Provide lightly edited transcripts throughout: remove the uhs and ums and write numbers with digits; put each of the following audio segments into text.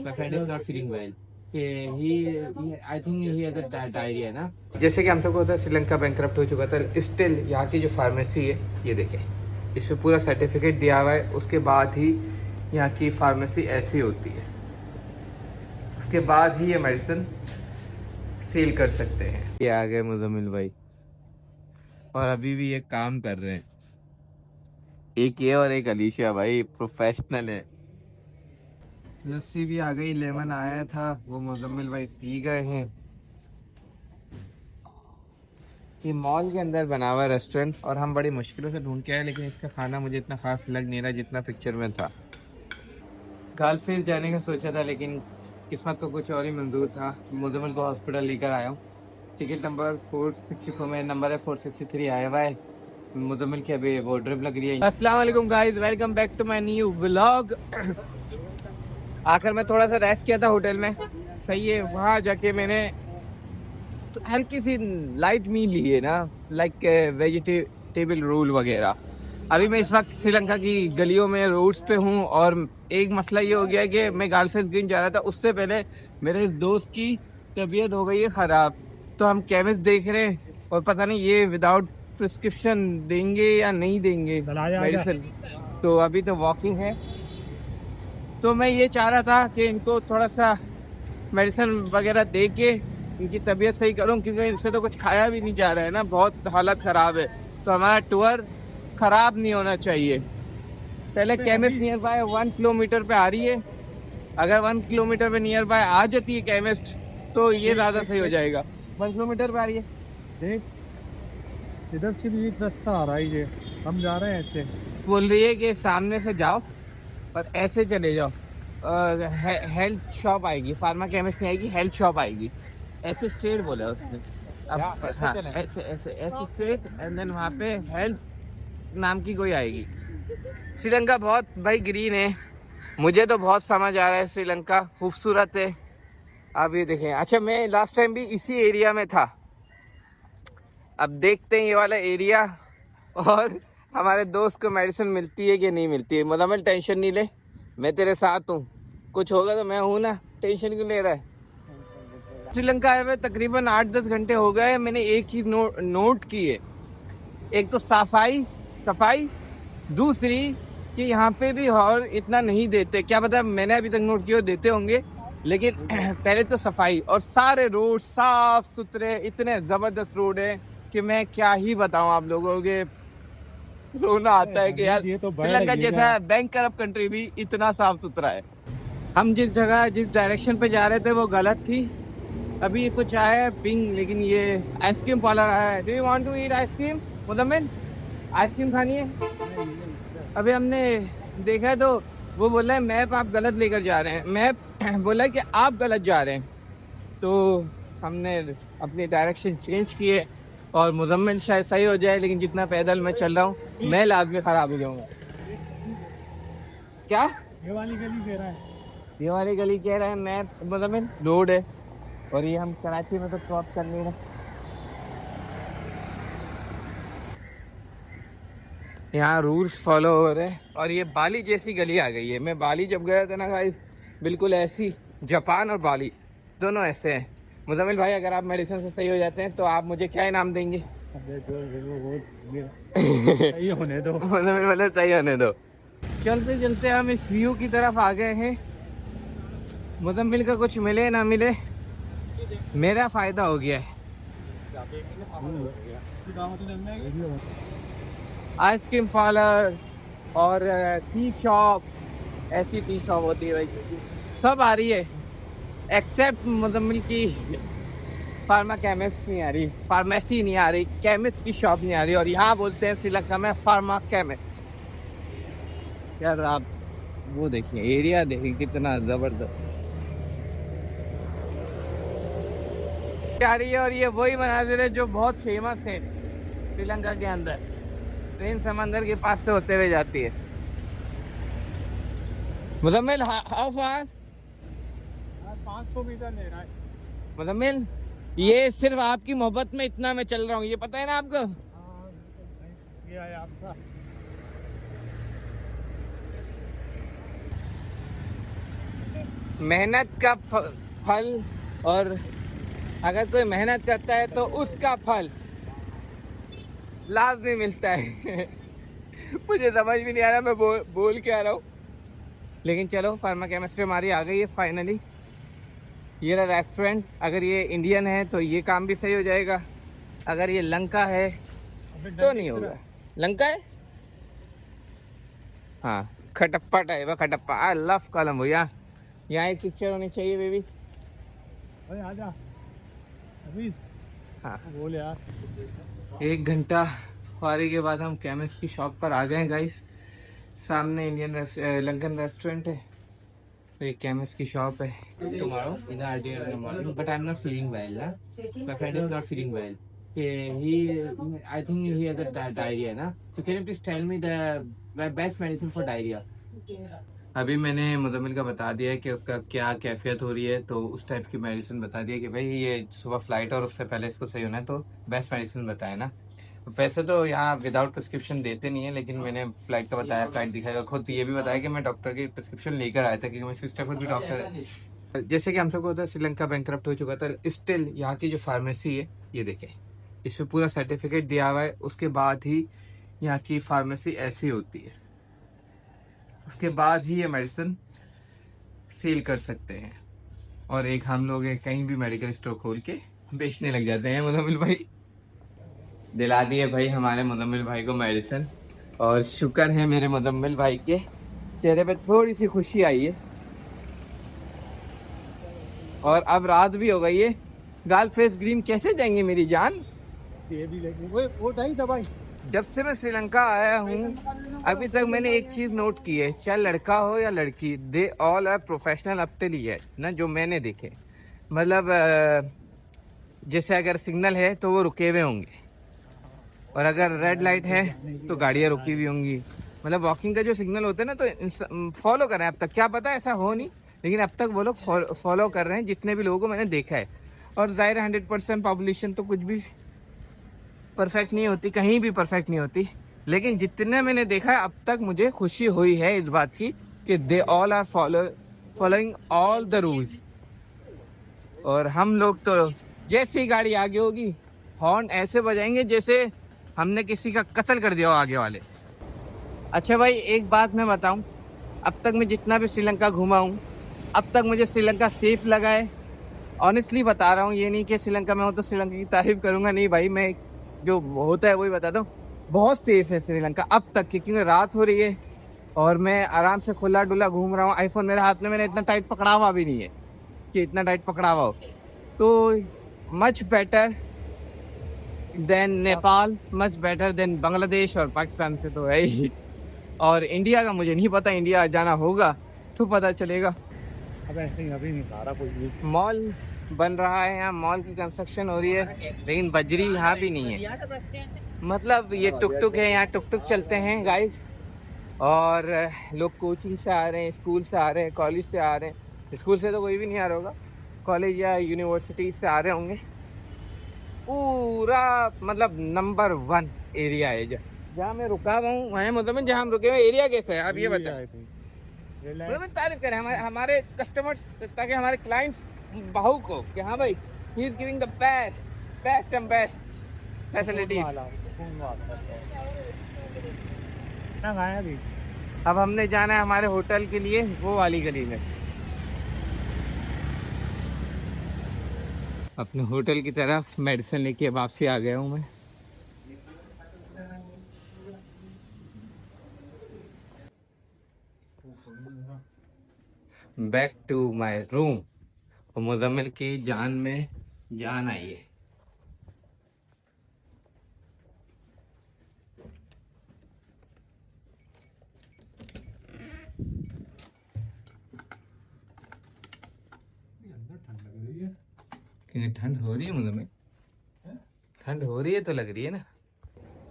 My friend is not feeling well. I think he has a diarrhea ना. जैसे कि हम सबको होता है श्रीलंका बैंकरप्ट हो चुका था, स्टिल यहाँ की जो फार्मेसी है ये देखें, इस पे पूरा सर्टिफिकेट दिया हुआ है। उसके बाद ही यहाँ की फार्मेसी ऐसी होती है, उसके बाद ही ये मेडिसिन सेल कर सकते हैं। ये आ गए मुजम्मिल भाई और अभी भी ये काम कर रहे हैं। एक ये और एक अलीशा भाई प्रोफेशनल है। लस्सी भी आ गई, लेमन आया था वो मुजम्मिल भाई पी गए हैं। ये मॉल के अंदर बना हुआ रेस्टोरेंट और हम बड़ी मुश्किलों से ढूंढ के आए, लेकिन इसका खाना मुझे इतना खास लग नहीं रहा जितना पिक्चर में था। गालफेस जाने का सोचा था लेकिन किस्मत को कुछ और ही मंजूर था। मुजम्मिल को हॉस्पिटल लेकर आया हूँ। टिकट नंबर 464, मेरा नंबर है 463 आया हुआ है। मुजम्मिल की अभी वो ड्रिप लग रही है। अस्सलाम वालेकुम guys, welcome back to my new vlog. आकर मैं थोड़ा सा रेस्ट किया था होटल में, सही है। वहाँ जाके मैंने तो हल्की सी लाइट मील ली है ना, लाइक वेजिटेबल रोल वगैरह। अभी मैं इस वक्त श्रीलंका की गलियों में रोड्स पे हूँ और एक मसला ये हो गया कि मैं गालफेस ग्रीन जा रहा था, उससे पहले मेरे इस दोस्त की तबीयत हो गई है ख़राब। तो हम केमिस्ट देख रहे हैं और पता नहीं ये विदाउट प्रिस्क्रिप्शन देंगे या नहीं देंगे मेडिसिन। तो अभी तो वॉकिंग है, तो मैं ये चाह रहा था कि इनको थोड़ा सा मेडिसिन वगैरह दे के इनकी तबीयत सही करूं, क्योंकि इनसे तो कुछ खाया भी नहीं जा रहा है ना, बहुत हालत ख़राब है। तो हमारा टूर ख़राब नहीं होना चाहिए। पहले केमिस्ट नियर बाय 1 किलोमीटर पे आ रही है, अगर 1 किलोमीटर पे नियर बाय आ जाती है केमिस्ट तो ये ज़्यादा सही हो जाएगा। 1 किलोमीटर पे आ रही है, देख इधर से भी एक रास्ता आ रहा है, ये हम जा रहे हैं ऐसे। बोल रही है कि सामने से जाओ और ऐसे चले जाओ। हेल्थ शॉप आएगी, फार्मा केमिस्ट नहीं आएगी, हेल्थ शॉप आएगी। ऐसे स्ट्रेट बोला उसने। अब हाँ, ऐसे ऐसे ऐसे स्ट्रेट एंड देन वहाँ पे हेल्थ नाम की कोई आएगी। श्रीलंका बहुत भाई ग्रीन है, मुझे तो बहुत समझ आ रहा है। श्रीलंका खूबसूरत है। आप ये देखें। अच्छा, मैं लास्ट टाइम भी इसी एरिया में था, अब देखते हैं ये वाला एरिया और हमारे दोस्त को मेडिसिन मिलती है कि नहीं मिलती है। मुजम्मिल टेंशन नहीं ले, मैं तेरे साथ हूँ, कुछ होगा तो मैं हूँ ना, टेंशन क्यों ले रहा है। श्रीलंका आए हुए तकरीबन 8-10 घंटे हो गए। मैंने एक ही नोट की है, एक तो सफाई, दूसरी कि यहाँ पे भी हॉर्न इतना नहीं देते। क्या पता, मैंने अभी तक नोट किया देते होंगे, लेकिन पहले तो सफाई और सारे रोड साफ सुथरे, इतने ज़बरदस्त रोड है कि मैं क्या ही बताऊँ आप लोगों के। रोना आता है कि यार श्रीलंका जैसा बैंकरप्ट कंट्री भी इतना साफ सुथरा है। हम जिस जगह जिस डायरेक्शन पे जा रहे थे वो गलत थी। अभी कुछ आया है पिंग, लेकिन ये आइसक्रीम पार्लर आया है। Do you want to eat ice cream Muzammil? Ice cream खानी है? अभी हमने देखा तो वो बोला है मैप आप गलत लेकर जा रहे हैं। मैप बोला कि आप गलत जा रहे हैं, तो हमने अपनी डायरेक्शन चेंज की है और मुजम्मिल शायद सही हो जाए, लेकिन जितना पैदल मैं चल रहा हूँ मैं लाजमी ख़राब हो जाऊँगा। क्या ये वाली गली कह रहा है, ये वाली गली कह रहा है मैप मुजम्मिल रोड है, और ये हम कराची में तो क्रॉस कर नहीं रहे। यहाँ रूल्स फॉलो हो रहे हैं और ये बाली जैसी गली आ गई है। मैं बाली जब गया था ना गाइस, बिल्कुल ऐसी, जापान और बाली दोनों ऐसे हैं। मुजम्मिल भाई, अगर आप मेडिसिन से सही हो जाते हैं तो आप मुझे क्या इनाम देंगे? सही होने दो। मुजम्मिल बोले सही होने दो। चलते चलते हम इस व्यू की तरफ आ गए हैं। मुजम्मिल का कुछ मिले ना मिले, मेरा फ़ायदा हो गया है। आइसक्रीम पार्लर और टी शॉप, ऐसी टी शॉप होती है भाई, सब आ रही है एक्सेप्ट मुजम्मिल की फार्मा केमिस्ट नहीं आ रही, फार्मेसी नहीं आ रही, केमिस्ट की शॉप नहीं आ रही। और यहाँ बोलते हैं श्रीलंका में फार्मा केमिस्ट। यार आप वो देखिए, एरिया देखिए कितना ज़बरदस्त आ रही है। और ये वही मनाजिर है जो बहुत फेमस है श्रीलंका के अंदर। ट्रेन समंदर के पास से होते हुए जाती है। Muzammil how far? 500 मीटर ले रहा है मुजम्मिल। ये सिर्फ आपकी मोहब्बत में इतना मैं चल रहा हूँ, ये पता है ना आपको? ये है आपका। मेहनत का फल, और अगर कोई मेहनत करता है तो उसका फल लाजमी मिलता है। मुझे समझ भी नहीं आ रहा मैं बोल क्या रहा हूँ, लेकिन चलो फार्मा केमिस्ट्री हमारी आ गई है फाइनली। ये रहा रेस्टोरेंट। अगर ये इंडियन है तो ये काम भी सही हो जाएगा, अगर ये लंका है तो नहीं होगा। लंका है, हाँ खटप्पा टाइप है, खटप्पा। आई लव कलम भैया, यहाँ एक पिक्चर होनी चाहिए बेबी। अरे आजा अभी। हाँ बोल यार। 1 घंटा ख्वारी के बाद हम केमिस्ट की शॉप पर आ गए गाइस। सामने इंडियन लंकन रेस्टोरेंट है, तो ये केमिस्ट की शॉप है। Tomorrow in the early morning, but I am not feeling well ना, my friend is not feeling well. he I think he has a diarrhea ना, so can you please tell me the best medicine for diarrhea? अभी मैंने मुदम्मिल का बता दिया है कि उसका क्या कैफियत हो रही है, तो उस टाइप की मेडिसिन बता दिया कि भाई ये सुबह फ्लाइट और उससे पहले इसको सही होना है, तो बेस्ट मेडिसिन बताया ना। वैसे तो यहाँ विदाउट प्रिस्क्रिप्शन देते नहीं है, लेकिन मैंने फ्लाइट का बताया, फ्लाइट दिखाया, खुद ये भी बताया कि मैं डॉक्टर की प्रिस्क्रिप्शन लेकर आया था क्योंकि मेरी सिस्टर खुद भी डॉक्टर है। जैसे कि हम सबको होता है श्रीलंका बैंकरप्ट हो चुका था, स्टिल यहाँ की जो फार्मेसी है ये देखें, इसमें पूरा सर्टिफिकेट दिया हुआ है, उसके बाद ही यहाँ की फार्मेसी ऐसी होती है, उसके बाद ही ये मेडिसिन सेल कर सकते हैं। और एक हम लोग कहीं भी मेडिकल स्टोर खोल के बेचने लग जाते हैं। मुदम्मिल भाई दिला दिए भाई हमारे मुदम्मिल भाई को मेडिसिन, और शुक्र है मेरे मुदम्मिल भाई के चेहरे पे थोड़ी सी खुशी आई है। और अब रात भी हो गई है, गाल फेस ग्रीन कैसे जाएंगे मेरी जान। ये भी लेके वो नहीं दवाई। जब से मैं श्रीलंका आया हूँ अभी तक मैंने एक चीज नोट की है, चाहे लड़का हो या लड़की, दे ऑल आर प्रोफेशनल अब तक ही है ना, जो मैंने देखे। मतलब जैसे अगर सिग्नल है तो वो रुके हुए होंगे, और अगर रेड लाइट है तो गाड़ियाँ रुकी हुई होंगी। मतलब वॉकिंग का जो सिग्नल होता है ना, तो फॉलो कर रहे हैं। अब तक क्या पता ऐसा हो नहीं, लेकिन अब तक वो लोग फॉलो कर रहे हैं, जितने भी लोगों को मैंने देखा है। और जाहिर 100% पॉपुलेशन तो कुछ भी परफेक्ट नहीं होती, कहीं भी परफेक्ट नहीं होती, लेकिन जितने मैंने देखा है अब तक मुझे खुशी हुई है इस बात की कि they all are following all the rules. और हम लोग तो जैसी गाड़ी आगे होगी हॉर्न ऐसे बजाएंगे जैसे हमने किसी का कत्ल कर दिया हो आगे वाले। अच्छा भाई एक बात मैं बताऊं, अब तक मैं जितना भी श्रीलंका घूमा हूं, अब तक मुझे श्रीलंका सेफ लगा है। ऑनेस्टली बता रहा हूँ, ये नहीं कि श्रीलंका में हो तो श्रीलंका की तारीफ करूंगा, नहीं भाई, मैं जो होता है वही बताता हूँ। बहुत सेफ है श्रीलंका अब तक की, क्योंकि रात हो रही है और मैं आराम से खुला डुला घूम रहा हूँ। आईफोन मेरे हाथ में, मैंने इतना टाइट पकड़ा हुआ भी नहीं है कि इतना टाइट पकड़ा हुआ हो। तो much better than Nepal, much better than Bangladesh और पाकिस्तान से तो है ही। और इंडिया का मुझे नहीं पता, इंडिया जाना होगा तो पता चलेगा। अब ऐसे ही अभी नहीं खा रहा कोई। मॉल बन रहा है, यहाँ मॉल की कंस्ट्रक्शन हो रही है, लेकिन बजरी यहाँ भी नहीं है। मतलब ये टुक टुक है, यहाँ टुक टुक चलते हैं गाइस, और लोग कोचिंग से आ रहे हैं, स्कूल से आ रहे हैं, कॉलेज से आ रहे हैं। स्कूल से तो कोई भी नहीं आ रहा होगा, कॉलेज या यूनिवर्सिटी से आ रहे होंगे। पूरा मतलब नंबर 1 एरिया है जहाँ मैं रुका हुआ हूँ। वहाँ मतलब जहाँ हम रुके हुए एरिया कैसा है आप ये बताएं, मतलब तारीफ करें हमारे कस्टमर्स, ताकि हमारे क्लाइंट्स बहू को कि हाँ भाई he is giving the best and best facilities. अब हमने जाना है हमारे होटल के लिए वो वाली गली में, अपने होटल की तरफ मेडिसिन लेके वापसी आ गया हूँ मैं। बैक टू माय रूम, और मुजम्मिल की जान में जान आई है। क्योंकि ठंड हो रही है मुजम्मिल, ठंड हो रही है तो लग रही है ना।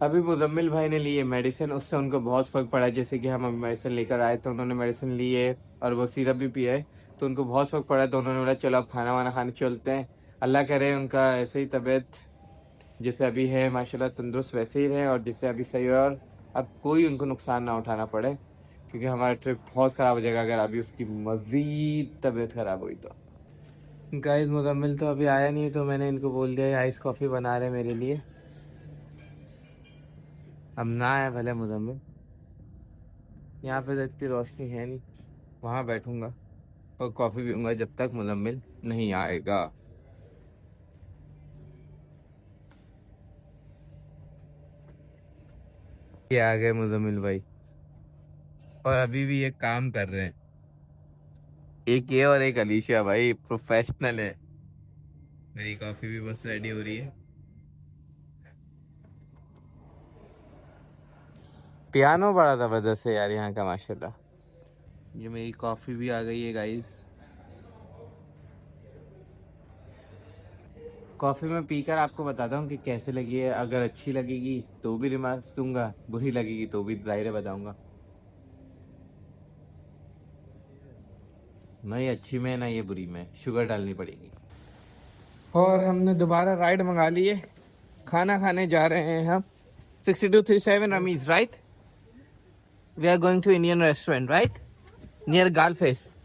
अभी मुजम्मिल भाई ने लिए मेडिसिन, उससे उनको बहुत फ़र्क पड़ा। जैसे कि हम मेडिसिन लेकर आए तो उन्होंने मेडिसिन ली है और वो सिरप भी पिया है, तो उनको बहुत फ़र्क पड़ा। तो उन्होंने बोला चलो अब खाना वाना खाने चलते हैं। अल्लाह करे उनका ऐसे ही तबीयत जैसे अभी है माशाल्लाह तंदुरुस्त वैसे ही रहे, और जैसे अभी सही हो, और अब कोई उनको नुकसान ना उठाना पड़े, क्योंकि हमारा ट्रिप बहुत ख़राब हो जाएगा अगर अभी उसकी मज़ीद तबीयत ख़राब हुई तो। गाइस मुज़म्मिल तो अभी आया नहीं, तो मैंने इनको बोल दिया आइस कॉफ़ी बना रहे मेरे लिए। अब ना आया भले मुज़म्मिल, यहाँ पे तो इतनी रोशनी है नहीं, वहाँ बैठूंगा और कॉफ़ी पीऊँगा जब तक मुज़म्मिल नहीं आएगा। ये आ गए मुज़म्मिल भाई, और अभी भी ये काम कर रहे हैं। एक ये और एक अलीशा भाई प्रोफेशनल है। मेरी कॉफ़ी भी बस रेडी हो रही है। पियानो बड़ा ज़बरदस्त है यार यहाँ का माशाल्लाह। ये मेरी कॉफ़ी भी आ गई है गाइस। कॉफ़ी में पीकर आपको बताता हूँ कि कैसे लगी है। अगर अच्छी लगेगी तो भी रिमार्क्स दूंगा, बुरी लगेगी तो भी ज़ाहिर है बताऊंगा। ना ये अच्छी में ना ये बुरी में, शुगर डालनी पड़ेगी। और हमने दोबारा राइड मंगा ली है, खाना खाने जा रहे हैं हम। 6237 Rameez right, we are going to Indian restaurant right near Galle Face.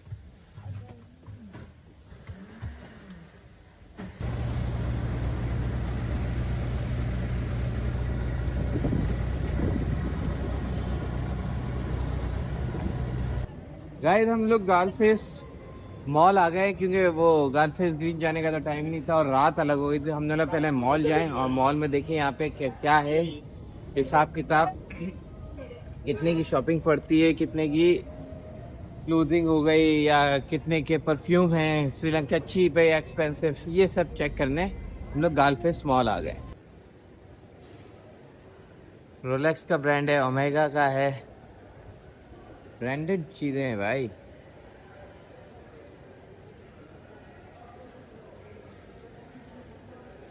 Guys हम लोग गाल फेस मॉल आ गए, क्योंकि वो गाल फेस ग्रीन जाने का तो टाइम नहीं था और रात अलग हो गई थी। हमने बोला पहले मॉल जाएं और मॉल में देखें यहाँ पे क्या है हिसाब किताब, कितने की शॉपिंग पड़ती है, कितने की क्लोथिंग हो गई, या कितने के परफ्यूम हैं श्रीलंका चीप है या एक्सपेंसिव, ये सब चेक करने हम लोग गाल फेस मॉल आ गए। रोलेक्स का ब्रांड है, ओमेगा का है, ब्रांडेड चीज़ें हैं भाई।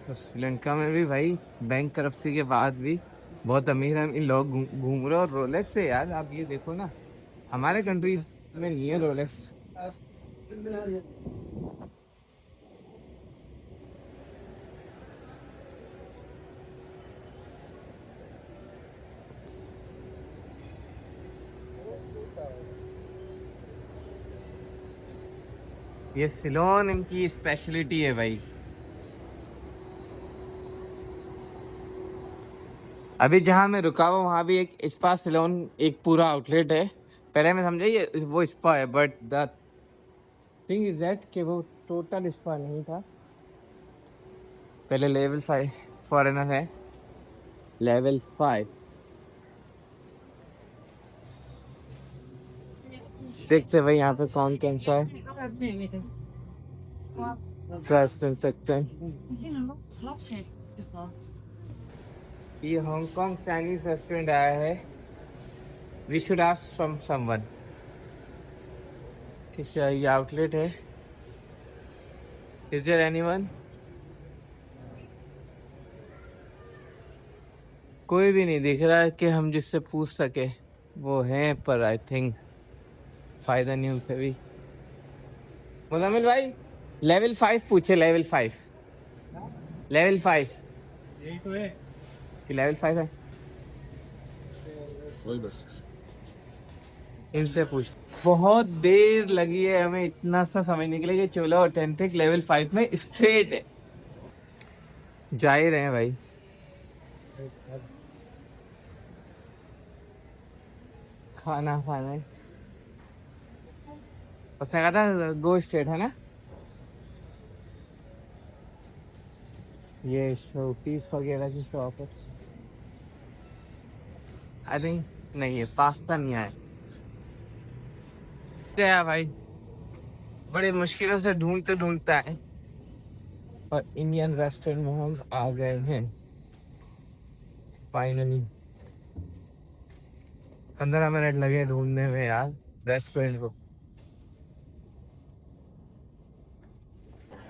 तो श्रीलंका में भी भाई बैंक तरफसी के बाद भी बहुत अमीर अमीर लोग घूम रहे, और रोलेक्स से यार आप ये देखो ना, हमारे कंट्री में नहीं है रोलेक्स। ये सिलोन इनकी स्पेशलिटी है भाई। अभी जहाँ मैं रुका हुआ वहाँ भी एक स्पा सिलोन एक पूरा आउटलेट है। पहले मैं समझा ये वो स्पा है, but the thing is that कि वो टोटल स्पा नहीं था। पहले लेवल 5 फॉरेनर है, लेवल 5 देखते भाई यहाँ पे कौन कौन सा है, ट्रस्ट कर सकते हैं। ये हांगकांग चाइनीज रेस्टोरेंट आया है, we should ask from someone. किस ये आउटलेट है, इज देयर एनीवन? कोई भी नहीं दिख रहा है कि हम जिससे पूछ सके, वो हैं पर आई थिंक फायदा नहीं उनसे भी। मुज़म्मिल भाई लेवल 5 पूछे, लेवल 5 लेवल 5 यही तो है। कि लेवल 5 है, वही बस इनसे पूछ। बहुत देर लगी है हमें इतना सा समझने के लिए कि चोला ऑथेंटिक लेवल 5 में स्ट्रेट है। जा ही रहे हैं भाई। खाना खाने उसने कहा था गो स्ट्रेट है ना। ये शो पीस वगैरह की शॉप है आई थिंक। नहीं है, पास्ता नहीं आया गया भाई, बड़ी मुश्किलों से ढूंढते ढूंढता है और इंडियन रेस्टोरेंट में हम आ गए हैं फाइनली। 15 मिनट लगे ढूंढने में यार रेस्टोरेंट को।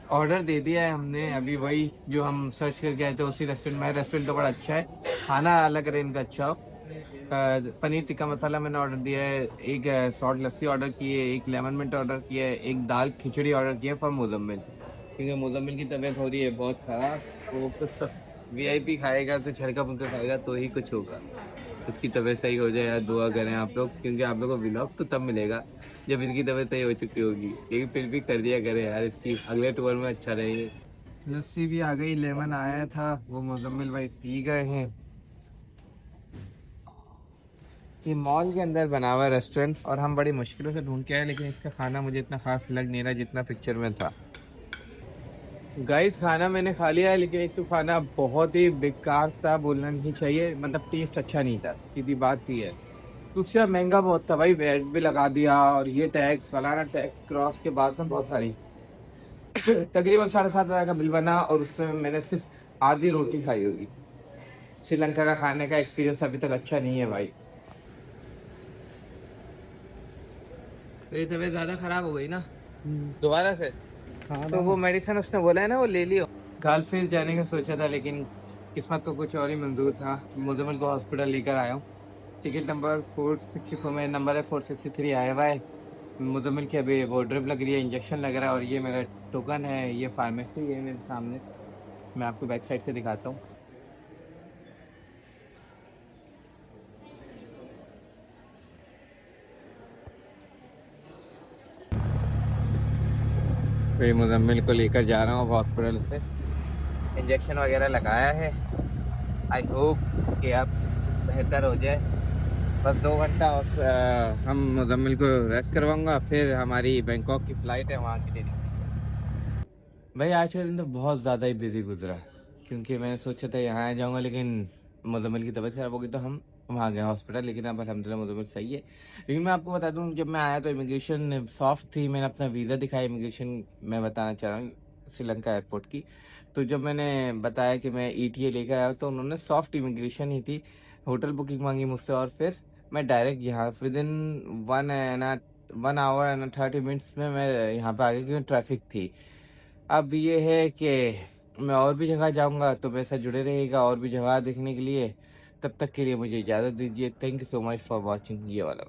ऑर्डर दे दिया है हमने, अभी वही जो हम सर्च करके आए थे उसी रेस्टोरेंट में। रेस्टोरेंट तो बड़ा अच्छा है, खाना अलग रहे इनका अच्छा हो। पनीर टिक्का मसाला मैंने ऑर्डर दिया है, एक सॉल्ट लस्सी ऑर्डर की है, एक लेमन मिंट ऑर्डर किया है, एक दाल खिचड़ी ऑर्डर की है फॉर मुज़म्मिल, क्योंकि मुज़म्मिल की तबीयत हो रही है बहुत ख़राब। वो कुछ VIP खाएगा, कुछ हल्का फुल्का खाएगा तो ही कुछ होगा। इसकी तबीयत सही हो जाए यार, दुआ करें आप लोग, क्योंकि आप लोगों को व्लॉग तो तब मिलेगा जब इनकी तबीयत सही हो चुकी होगी, लेकिन फिर भी कर दिया करें यार, इसकी अगले टूर में अच्छा रहेगा। लस्सी भी आ गई, लेमन आया था, वो मुजम्मिल भाई पी गए हैं। ये मॉल के अंदर बना हुआ रेस्टोरेंट और हम बड़ी मुश्किलों से ढूंढ के आए, लेकिन इसका खाना मुझे इतना खास लग नहीं रहा जितना पिक्चर में था। गाइस खाना मैंने खा लिया है, लेकिन एक तो खाना बहुत ही बेकार था, बोलना नहीं चाहिए, मतलब टेस्ट अच्छा नहीं था, सीधी बात ही है। दूसरा महंगा बहुत था भाई, वेट भी लगा दिया और ये टैक्स फलाना टैक्स क्रॉस के बाद में बहुत सारी तकरीबन 7,500 का बिल बना, और उसमें मैंने सिर्फ आधी रोटी खाई होगी। श्रीलंका का खाने का एक्सपीरियंस अभी तक अच्छा नहीं है भाई। तेरी तबीयत ज़्यादा खराब हो गई ना दोबारा से? हाँ तो वो मेडिसिन उसने बोला है ना, वो ले लियो। कल फिर जाने का सोचा था, लेकिन किस्मत को कुछ और ही मंजूर था। मुजम्मिल को हॉस्पिटल लेकर आया हूँ। टिकट नंबर 464, मेरा नंबर है 463 आया हुआ है। मुजम्मिल की अभी वो ड्रिप लग रही है, इंजेक्शन लग रहा है, और ये मेरा टोकन है, ये फार्मेसी है मेरे सामने, मैं आपको बैक साइड से दिखाता हूँ। फिर मुजम्मिल को लेकर जा रहा हूँ हॉस्पिटल से, इंजेक्शन वगैरह लगाया है। आई होप कि अब बेहतर हो जाए। बस 2 घंटा और हम मुजम्मिल को रेस्ट करवाऊंगा, फिर हमारी बैंकॉक की फ़्लाइट है वहाँ के लिए। भाई आज का दिन तो बहुत ज़्यादा ही बिजी गुजरा, क्योंकि मैंने सोचा था यहाँ आ जाऊँगा, लेकिन मुजम्मिल की तबीयत खराब हो गई तो हम वहाँ गए हॉस्पिटल, लेकिन अब अल्हम्दुलिल्लाह मुजम्मिल सही है। लेकिन मैं आपको बता दूँ, जब मैं आया तो इमिग्रेशन सॉफ्ट थी, मैंने अपना वीज़ा दिखाया इमिग्रेशन, मैं बताना चाह रहा हूँ श्रीलंका एयरपोर्ट की। तो जब मैंने बताया कि मैं ETA लेकर आया हूँ, तो उन्होंने सॉफ्ट इमिग्रेशन ही थी, होटल बुकिंग मांगी मुझसे, और फिर मैं डायरेक्ट यहाँ with in 1 our and 30 minutes में मैं यहाँ पे आ गया, क्योंकि ट्रैफिक थी। अब ये है कि मैं और भी जगह जाऊंगा, तो मेरे साथ जुड़े रहिएगा और भी जगह देखने के लिए। तब तक के लिए मुझे इजाज़त दीजिए। Thank you so much for watching ये वाला।